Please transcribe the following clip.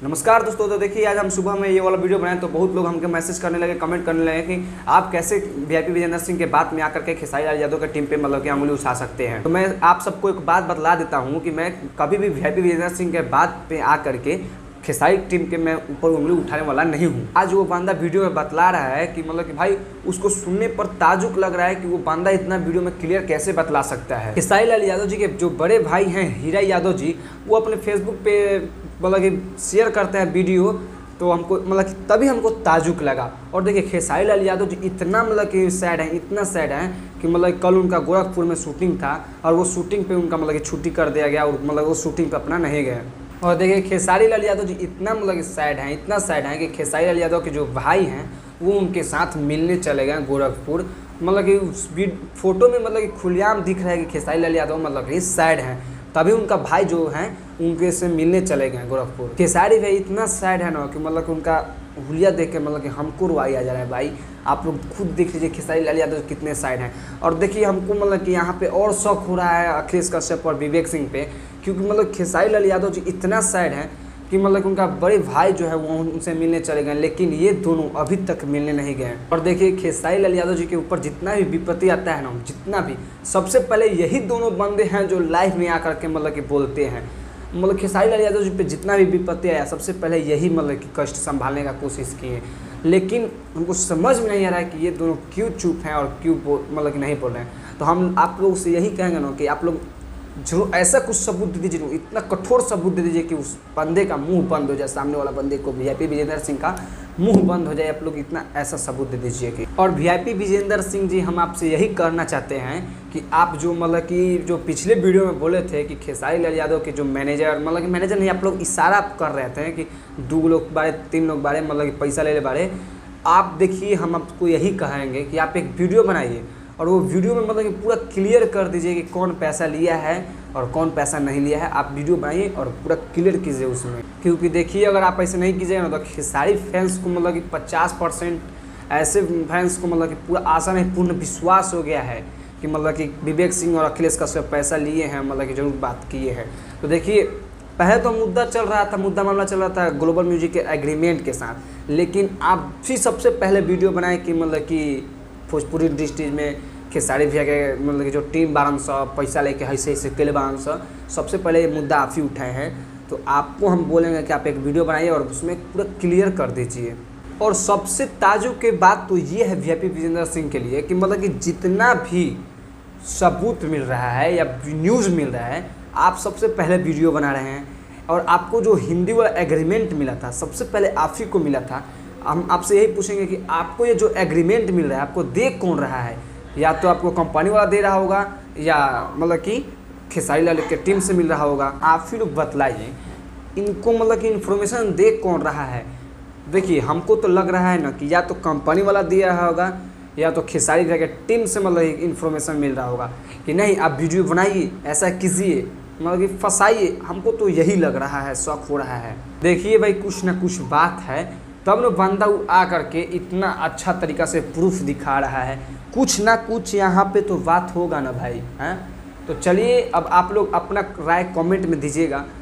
नमस्कार दोस्तों। तो देखिए आज हम सुबह में ये वाला वीडियो बनाए तो बहुत लोग हमके मैसेज करने लगे, कमेंट करने लगे कि आप कैसे वीआईपी विजेंद्र सिंह के बात में आकर के खेसारी लाल यादव के टीम पे मतलब कि अंगुली उठा सकते हैं। तो मैं आप सबको एक बात बतला देता हूँ कि मैं कभी भी वीआईपी विजेंद्र सिंह के बात पे आकर के खेसारी टीम के मैं ऊपर उंगली उठाने वाला नहीं हूँ। आज वो बंदा वीडियो में बतला रहा है कि मतलब कि भाई उसको सुनने पर ताजुब लग रहा है कि वो बंदा इतना वीडियो में क्लियर कैसे बतला सकता है। खेसारी लाल यादव जी के जो बड़े भाई हैं हीरा यादव जी, वो अपने फेसबुक पे मतलब कि शेयर करते हैं वीडियो, तो हमको मतलब कि तभी हमको ताजुब लगा। और देखिए खेसारी लाल यादव जी इतना मतलब कि सैड है, इतना सैड है कि मतलब कल उनका गोरखपुर में शूटिंग था और वो शूटिंग पे उनका मतलब कि छुट्टी कर दिया गया और मतलब वो शूटिंग पे अपना नहीं गए। और देखिए खेसारी लाल यादव जी इतना मतलब कि सैड हैं, इतना सैड हैं कि खेसारी लाल यादव के जो भाई हैं वो उनके साथ मिलने चले गए गोरखपुर। मतलब कि उस फोटो में मतलब कि खुलेआम दिख रहा है कि खेसारी लाल यादव मतलब कि सैड हैं, तभी उनका भाई जो हैं उनके से मिलने चले गए गोरखपुर। खेसारी भाई इतना सैड है ना कि मतलब कि उनका हुलिया देख के मतलब कि हमको रुआई आ जा रहा है। भाई आप लोग खुद देख लीजिए खेसारी लाल यादव कितने साइड हैं। और देखिए हमको मतलब कि यहाँ पे और शौक हो रहा है अखिलेश कश्यप और विवेक सिंह पे, क्योंकि मतलब खेसारी लाल यादव जी इतना साइड हैं कि मतलब कि उनका बड़े भाई जो है वो उनसे मिलने चले गए, लेकिन ये दोनों अभी तक मिलने नहीं गए। और देखिए खेसारी लाल यादव जी के ऊपर जितना भी विपत्ति आता है ना, जितना भी, सबसे पहले यही दोनों बंदे हैं जो लाइव में आकर के मतलब कि बोलते हैं। मतलब खेसारी लाल यादव जी पे जितना भी विपत्ति आया सबसे पहले यही मतलब कि कष्ट संभालने का कोशिश किए, लेकिन हमको समझ में नहीं आ रहा है कि ये दोनों क्यों चुप हैं और क्यों मतलब कि नहीं बोल रहे हैं। तो हम आप लोग से यही कहेंगे ना कि आप लोग जरूर ऐसा कुछ सबूत दे दीजिए, इतना कठोर सबूत दे दीजिए कि उस बंदे का मुंह बंद हो जाए, सामने वाला बंदे को वीआईपी विजेंद्र सिंह का मुंह बंद हो जाए। आप लोग इतना ऐसा सबूत दे दीजिए कि। और वीआईपी विजेंद्र सिंह जी, हम आपसे यही करना चाहते हैं कि आप जो मतलब कि जो पिछले वीडियो में बोले थे कि खेसारी लाल यादव के जो मैनेजर, मतलब कि मैनेजर नहीं, आप लोग इशारा कर रहे थे कि 2 लोग बारे 3 लोग बारे मतलब कि पैसा ले बारे, आप देखिए हम आपको यही कहेंगे कि आप एक वीडियो बनाइए और वो वीडियो में मतलब कि पूरा क्लियर कर दीजिए कि कौन पैसा लिया है और कौन पैसा नहीं लिया है। आप वीडियो बनाइए और पूरा क्लियर कीजिए उसमें, क्योंकि देखिए अगर आप ऐसे नहीं कीजिएगा ना तो खेसारी फैंस को मतलब कि 50% ऐसे फैंस को मतलब कि पूरा आशा नहीं पूर्ण विश्वास हो गया है कि मतलब कि विवेक सिंह और अखिलेश कश्यप पैसा लिए हैं, मतलब कि जरूर बात किए हैं। तो देखिए पहले तो मुद्दा चल रहा था, मुद्दा मामला चल रहा था ग्लोबल म्यूजिक के एग्रीमेंट के साथ, लेकिन आप भी सबसे पहले वीडियो बनाए कि मतलब कि भोजपुरी इंडस्ट्रीज में खेसारी भैया के मतलब कि जो टीम 1200 पैसा लेके ऐसे केले 1200, सबसे पहले ये मुद्दा आप ही उठाए हैं। तो आपको हम बोलेंगे कि आप एक वीडियो बनाइए और उसमें पूरा क्लियर कर दीजिए। और सबसे ताजुब की बात तो ये है वीआईपी विजेंद्र सिंह के लिए कि मतलब कि जितना भी सबूत मिल रहा है या न्यूज़ मिल रहा है, आप सबसे पहले वीडियो बना रहे हैं। और आपको जो हिंदी वाला एग्रीमेंट मिला था सबसे पहले आप ही को मिला था। हम आपसे यही पूछेंगे कि आपको ये जो एग्रीमेंट मिल रहा है आपको दे कौन रहा है? या तो आपको कंपनी वाला दे रहा होगा या मतलब कि खेसारी लाल के टीम से मिल रहा होगा। आप ही लोग बतलाइए इनको मतलब कि इन्फॉर्मेशन दे कौन रहा है। देखिए हमको तो लग रहा है ना कि या तो कंपनी वाला दे रहा होगा या तो खेसारी भैया के टीम से मतलब इन्फॉर्मेशन मिल रहा होगा कि नहीं आप वीडियो बनाइए, ऐसा कीजिए, मतलब कि फंसाइए। हमको तो यही लग रहा है, शौक हो रहा है। देखिए भाई कुछ ना कुछ बात है, तब न बंदा आ करके इतना अच्छा तरीक़ा से प्रूफ दिखा रहा है। कुछ ना कुछ यहाँ पे तो बात होगा ना भाई, हैं? तो चलिए अब आप लोग अपना राय कमेंट में दीजिएगा।